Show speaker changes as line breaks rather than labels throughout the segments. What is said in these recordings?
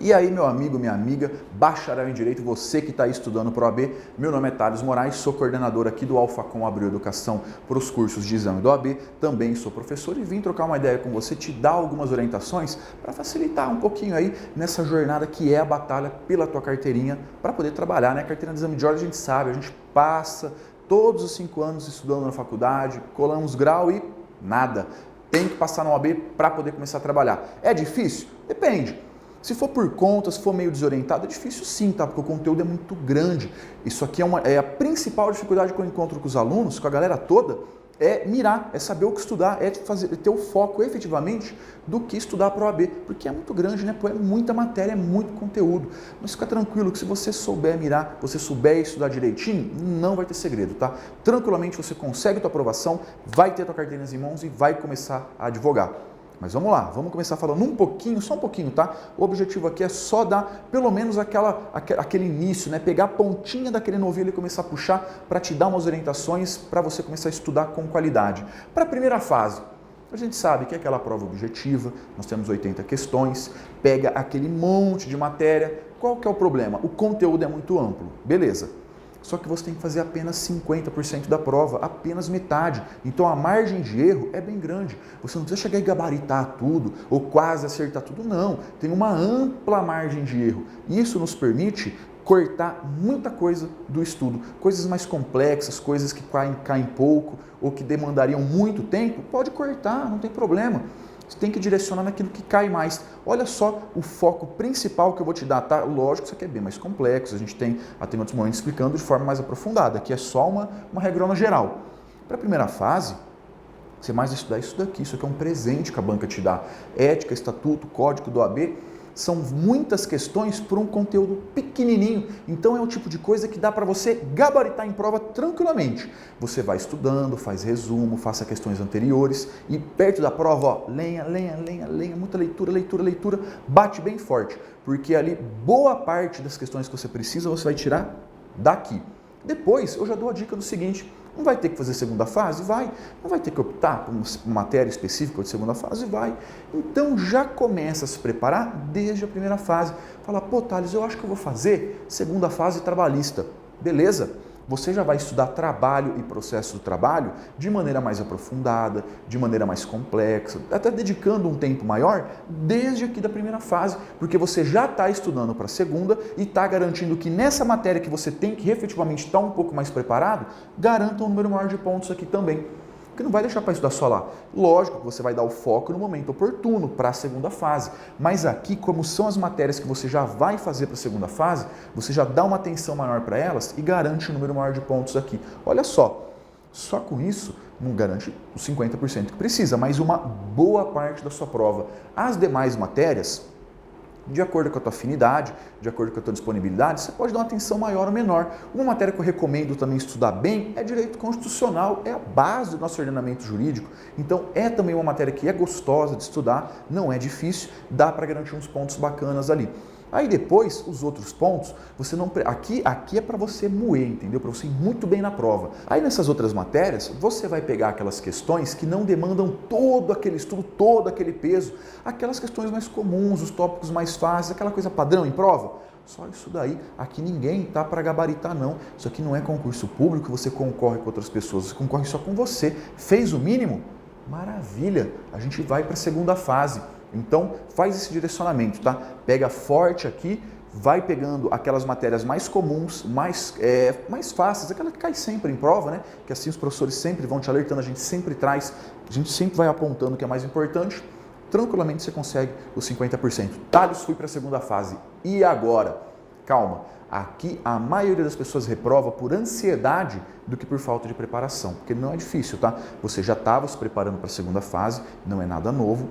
E aí, meu amigo, minha amiga, bacharel em Direito, você que está aí estudando para o OAB, meu nome é Thales Moraes, sou coordenador aqui do Alfacom Abril Educação para os cursos de exame do OAB, também sou professor e vim trocar uma ideia com você, te dar algumas orientações para facilitar um pouquinho aí nessa jornada que é a batalha pela tua carteirinha para poder trabalhar, né? A carteirinha de exame de ordem a gente sabe, a gente passa todos os 5 anos estudando na faculdade, colamos grau e nada. Tem que passar na OAB para poder começar a trabalhar. É difícil? Depende. Se for por conta, se for meio desorientado, é difícil sim, tá? Porque o conteúdo é muito grande. Isso aqui é a principal dificuldade que eu encontro com os alunos, com a galera toda, é mirar, é saber o que estudar, é ter o foco efetivamente do que estudar para o OAB. Porque é muito grande, né? Pô, é muita matéria, é muito conteúdo. Mas fica tranquilo que se você souber mirar, você souber estudar direitinho, não vai ter segredo, tá? Tranquilamente você consegue a tua aprovação, vai ter a tua carteirinha em mãos e vai começar a advogar. Mas vamos lá, vamos começar falando um pouquinho, só um pouquinho, tá? O objetivo aqui é só dar pelo menos aquele início, né? Pegar a pontinha daquele novilho e começar a puxar para te dar umas orientações para você começar a estudar com qualidade. Para a primeira fase, a gente sabe que é aquela prova objetiva, nós temos 80 questões, pega aquele monte de matéria. Qual que é o problema? O conteúdo é muito amplo, beleza. Só que você tem que fazer apenas 50% da prova, apenas metade. Então a margem de erro é bem grande. Você não precisa chegar e gabaritar tudo ou quase acertar tudo, não. Tem uma ampla margem de erro. Isso nos permite cortar muita coisa do estudo. Coisas mais complexas, coisas que caem pouco ou que demandariam muito tempo, pode cortar, não tem problema. Você tem que direcionar naquilo que cai mais. Olha só o foco principal que eu vou te dar, tá? Lógico que isso aqui é bem mais complexo, a gente tem outros momentos explicando de forma mais aprofundada, aqui é só uma regrona geral. Para a primeira fase, você mais estudar isso daqui, isso aqui é um presente que a banca te dá. Ética, estatuto, código do OAB, são muitas questões por um conteúdo pequenininho, então é o tipo de coisa que dá para você gabaritar em prova tranquilamente. Você vai estudando, faz resumo, faça questões anteriores e perto da prova, ó, lenha, muita leitura, bate bem forte, porque ali boa parte das questões que você precisa você vai tirar daqui. Depois eu já dou a dica do seguinte: não vai ter que fazer segunda fase? Vai. Não vai ter que optar por uma matéria específica de segunda fase? Vai. Então já começa a se preparar desde a primeira fase. Fala, pô, Thales, eu acho que eu vou fazer segunda fase trabalhista. Beleza? Você já vai estudar trabalho e processo do trabalho de maneira mais aprofundada, de maneira mais complexa, até dedicando um tempo maior desde aqui da primeira fase, porque você já está estudando para a segunda e está garantindo que nessa matéria que você tem que efetivamente estar um pouco mais preparado, garanta um número maior de pontos aqui também. Porque não vai deixar para estudar só lá. Lógico que você vai dar o foco no momento oportuno para a segunda fase. Mas aqui, como são as matérias que você já vai fazer para a segunda fase, você já dá uma atenção maior para elas e garante um número maior de pontos aqui. Olha só com isso não garante os 50% que precisa, mas uma boa parte da sua prova. As demais matérias, de acordo com a tua afinidade, de acordo com a tua disponibilidade, você pode dar uma atenção maior ou menor. Uma matéria que eu recomendo também estudar bem é direito constitucional, é a base do nosso ordenamento jurídico. Então é também uma matéria que é gostosa de estudar, não é difícil, dá para garantir uns pontos bacanas ali. Aí depois, os outros pontos, você não aqui é para você moer, entendeu? Para você ir muito bem na prova. Aí nessas outras matérias, você vai pegar aquelas questões que não demandam todo aquele estudo, todo aquele peso, aquelas questões mais comuns, os tópicos mais fáceis, aquela coisa padrão em prova. Só isso daí, aqui ninguém tá para gabaritar não. Isso aqui não é concurso público, você concorre com outras pessoas, você concorre só com você. Fez o mínimo? Maravilha, a gente vai para a segunda fase. Então, faz esse direcionamento, tá? Pega forte aqui, vai pegando aquelas matérias mais comuns, mais fáceis, aquela que cai sempre em prova, né? Que assim os professores sempre vão te alertando, a gente sempre traz, a gente sempre vai apontando o que é mais importante. Tranquilamente você consegue os 50%. Thales, fui para a segunda fase. E agora? Calma. Aqui a maioria das pessoas reprova por ansiedade do que por falta de preparação, porque não é difícil, tá? Você já estava se preparando para a segunda fase, não é nada novo.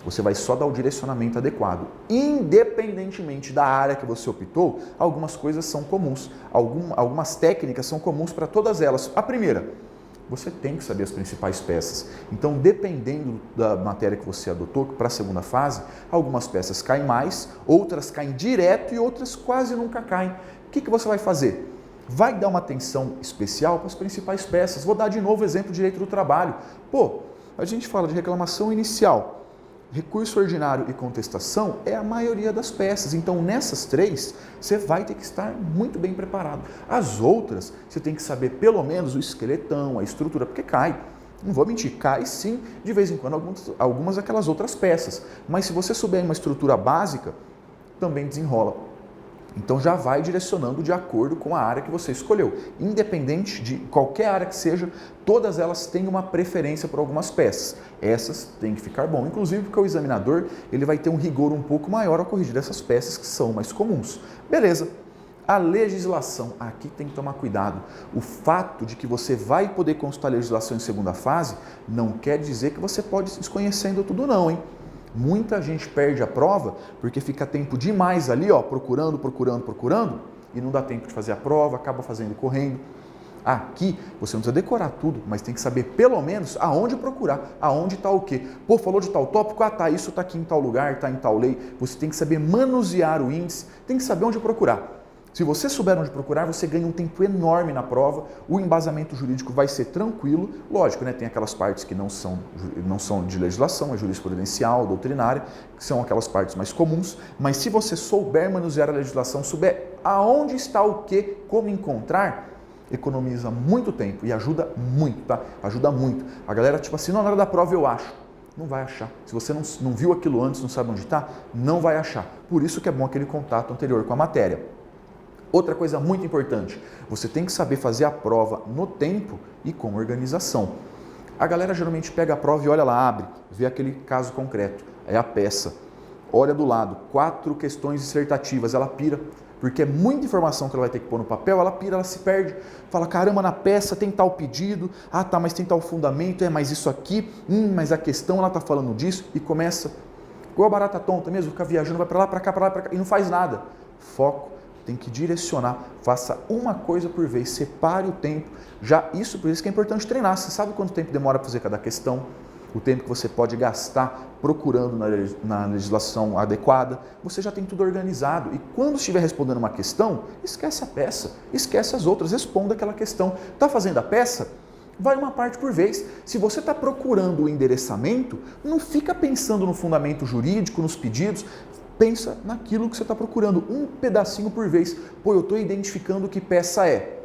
Você vai só dar o direcionamento adequado. Independentemente da área que você optou, algumas coisas são comuns. Algumas técnicas são comuns para todas elas. A primeira, você tem que saber as principais peças. Então, dependendo da matéria que você adotou para a segunda fase, algumas peças caem mais, outras caem direto e outras quase nunca caem. O que você vai fazer? Vai dar uma atenção especial para as principais peças. Vou dar de novo o exemplo do direito do trabalho. Pô, a gente fala de reclamação inicial. recurso ordinário e contestação é a maioria das peças. Então, nessas 3, você vai ter que estar muito bem preparado. As outras, você tem que saber pelo menos o esqueletão, a estrutura, porque cai. Não vou mentir, cai sim, de vez em quando, algumas daquelas outras peças. Mas se você souber uma estrutura básica, também desenrola. Então já vai direcionando de acordo com a área que você escolheu. Independente de qualquer área que seja, todas elas têm uma preferência por algumas peças. Essas têm que ficar bom, inclusive porque o examinador ele vai ter um rigor um pouco maior ao corrigir essas peças que são mais comuns. Beleza. A legislação, aqui tem que tomar cuidado. O fato de que você vai poder consultar a legislação em segunda fase não quer dizer que você pode ir desconhecendo tudo não, hein? Muita gente perde a prova porque fica tempo demais ali, ó, procurando e não dá tempo de fazer a prova, acaba fazendo correndo. Aqui você não precisa decorar tudo, mas tem que saber pelo menos aonde procurar, aonde está o quê. Pô, falou de tal tópico, tá, isso está aqui em tal lugar, está em tal lei. Você tem que saber manusear o índice, tem que saber onde procurar. Se você souber onde procurar, você ganha um tempo enorme na prova, o embasamento jurídico vai ser tranquilo, lógico, né? Tem aquelas partes que não são de legislação, é jurisprudencial, doutrinária, que são aquelas partes mais comuns, mas se você souber manusear a legislação, souber aonde está o que, como encontrar, economiza muito tempo e ajuda muito, tá? Ajuda muito. A galera, tipo assim, na hora da prova eu acho. Não vai achar. Se você não viu aquilo antes, não sabe onde está, não vai achar. Por isso que é bom aquele contato anterior com a matéria. Outra coisa muito importante, você tem que saber fazer a prova no tempo e com organização. A galera geralmente pega a prova e olha lá, abre, vê aquele caso concreto, é a peça. Olha do lado, 4 questões dissertativas, ela pira, porque é muita informação que ela vai ter que pôr no papel, ela pira, ela se perde. Fala, caramba, na peça tem tal pedido, ah tá, mas tem tal fundamento, mas isso aqui, mas a questão ela tá falando disso, e começa, igual a barata tonta mesmo, fica viajando, vai para lá, para cá, e não faz nada. Foco. Tem que direcionar, faça uma coisa por vez, separe o tempo. Por isso que é importante treinar. Você sabe quanto tempo demora para fazer cada questão? O tempo que você pode gastar procurando na legislação adequada. Você já tem tudo organizado. E quando estiver respondendo uma questão, esquece a peça, esquece as outras, responda aquela questão. Está fazendo a peça? Vai uma parte por vez. Se você está procurando o endereçamento, não fica pensando no fundamento jurídico, nos pedidos. Pensa naquilo que você está procurando, um pedacinho por vez. Pô, eu estou identificando que peça é.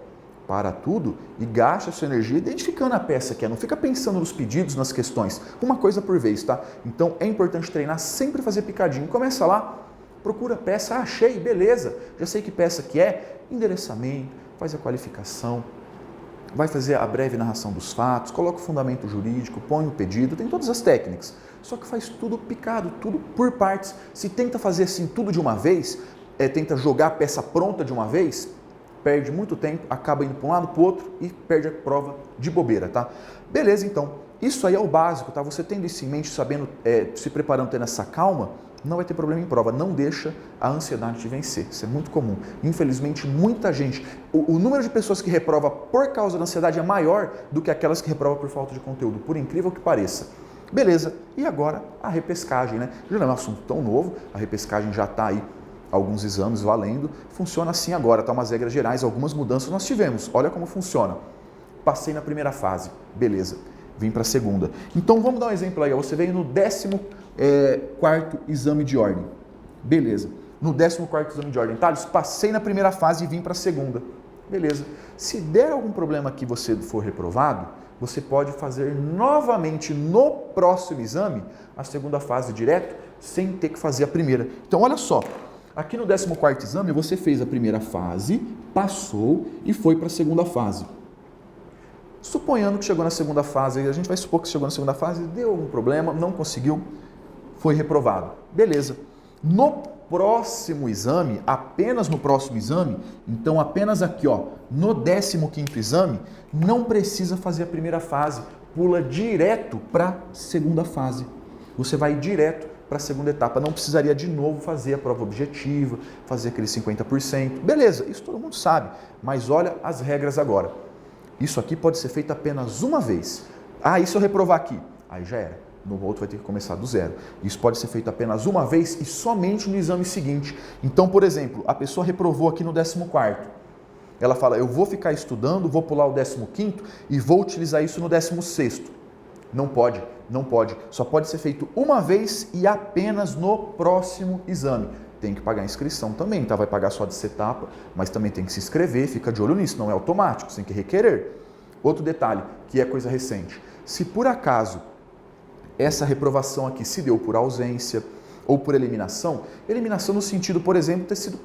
Para tudo e gasta a sua energia identificando a peça que é. Não fica pensando nos pedidos, nas questões. Uma coisa por vez, tá? Então é importante treinar, sempre fazer picadinho. Começa lá, procura peça, achei, beleza. Já sei que peça que é. Endereçamento, faz a qualificação, vai fazer a breve narração dos fatos, coloca o fundamento jurídico, põe o pedido, tem todas as técnicas. Só que faz tudo picado, tudo por partes. Se tenta fazer assim tudo de uma vez, tenta jogar a peça pronta de uma vez, perde muito tempo, acaba indo para um lado para o outro e perde a prova de bobeira, tá? Beleza, então. Isso aí é o básico, tá? Você tendo isso em mente, sabendo, se preparando, tendo essa calma, não vai ter problema em prova. Não deixa a ansiedade te vencer. Isso é muito comum. Infelizmente, muita gente... O número de pessoas que reprova por causa da ansiedade é maior do que aquelas que reprovam por falta de conteúdo, por incrível que pareça. Beleza. E agora a repescagem, né? Já não é um assunto tão novo, a repescagem já está aí, alguns exames valendo. Funciona assim agora, tá? Umas regras gerais, algumas mudanças nós tivemos. Olha como funciona. Passei na primeira fase. Beleza. Vim para a segunda. Então vamos dar um exemplo aí. Você veio no 14º exame de ordem. Beleza. No 14º exame de ordem, Thales, passei na primeira fase e vim para a segunda. Beleza. Se der algum problema que você for reprovado, você pode fazer novamente no próximo exame a segunda fase direto, sem ter que fazer a primeira. Então olha só, aqui no 14º exame você fez a primeira fase, passou e foi para a segunda fase. Suponhando que chegou na segunda fase, a gente vai supor que chegou na segunda fase, deu algum problema, não conseguiu, foi reprovado. Beleza. No próximo exame, apenas no próximo exame, então apenas aqui, ó, no 15º exame, não precisa fazer a primeira fase, pula direto para a segunda fase. Você vai direto para a segunda etapa, não precisaria de novo fazer a prova objetiva, fazer aquele 50%. Beleza, isso todo mundo sabe, mas olha as regras agora. Isso aqui pode ser feito apenas uma vez. Ah, e se eu reprovar aqui? Aí já era. No outro vai ter que começar do zero. Isso pode ser feito apenas uma vez e somente no exame seguinte. Então, por exemplo, a pessoa reprovou aqui no 14º. Ela fala, eu vou ficar estudando, vou pular o 15º e vou utilizar isso no 16º. Não pode, não pode. Só pode ser feito uma vez e apenas no próximo exame. Tem que pagar a inscrição também, tá? Vai pagar só dessa etapa, mas também tem que se inscrever, fica de olho nisso, não é automático, você tem que requerer. Outro detalhe, que é coisa recente. Se por acaso essa reprovação aqui se deu por ausência ou por eliminação no sentido, por exemplo, ter sido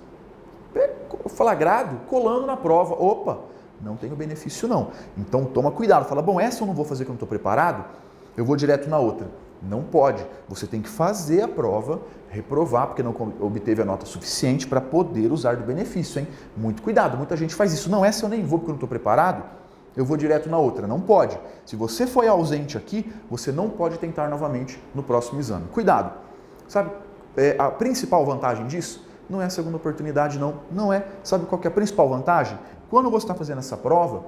flagrado colando na prova, opa, não tenho benefício não. Então toma cuidado, fala, bom, essa eu não vou fazer porque eu não estou preparado, eu vou direto na outra. Não pode, você tem que fazer a prova, reprovar porque não obteve a nota suficiente para poder usar do benefício, hein? Muito cuidado, muita gente faz isso, não, essa eu nem vou porque eu não estou preparado, eu vou direto na outra. Não pode. Se você foi ausente aqui, você não pode tentar novamente no próximo exame. Cuidado. Sabe, a principal vantagem disso não é a segunda oportunidade, não. Não é. Sabe qual que é a principal vantagem? Quando você está fazendo essa prova,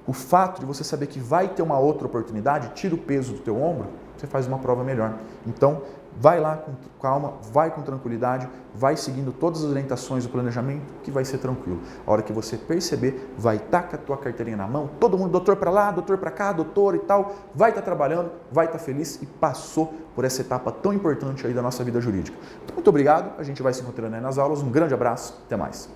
o fato de você saber que vai ter uma outra oportunidade, tira o peso do teu ombro, você faz uma prova melhor. Então, vai lá com calma, vai com tranquilidade, vai seguindo todas as orientações do planejamento que vai ser tranquilo. A hora que você perceber, vai estar com a tua carteirinha na mão, todo mundo, doutor para lá, doutor para cá, doutor e tal, vai estar trabalhando, vai estar feliz e passou por essa etapa tão importante aí da nossa vida jurídica. Muito obrigado, a gente vai se encontrando aí nas aulas, um grande abraço, até mais.